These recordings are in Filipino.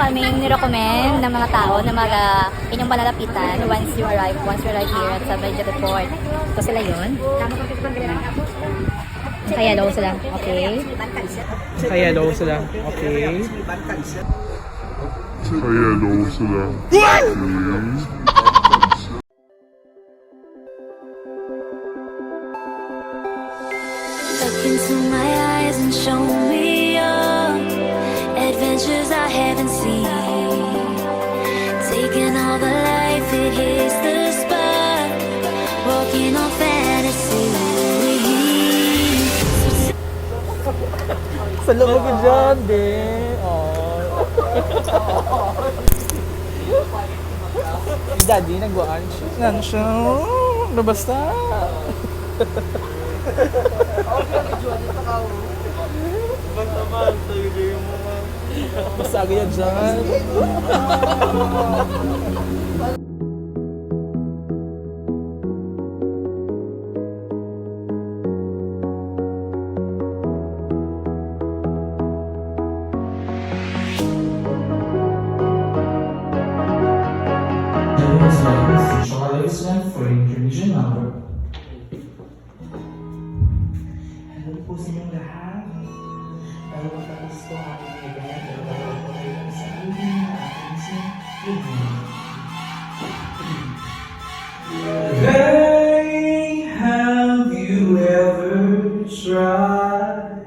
kaming nirecommend ng mga tao na inyong malalapitan once you arrive here at sa Medyo Report. So sila yun. Kaya daw sila. Okay. Kaya daw sila. Okay. Kaya daw sila. Okay. Look into my eyes and show me your adventures I haven't seen. Taking all the life, it hits the spot. Walking on fantasy. Sa loob ko dyan, be. Daddy, nagwaan siya. Nan siya. Ano basta? Basta agad dyan. Charlie's went for intermission number. Hello po sa inyong lahat. Tapos po aking event. Dalawa po kayo sa aking evening. Hey, have you ever tried?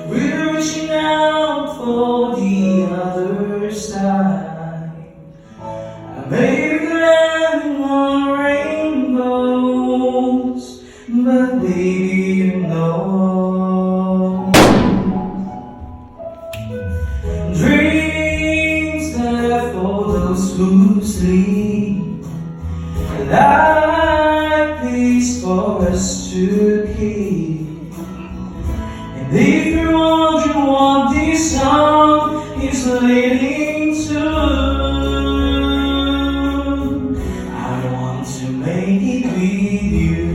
We're reaching out for the other side. I may be landing on rainbows, but baby, you know, dreams left for those who sleep, life is for us to keep. And if you're wondering what this song is leading to, I want to make it with you.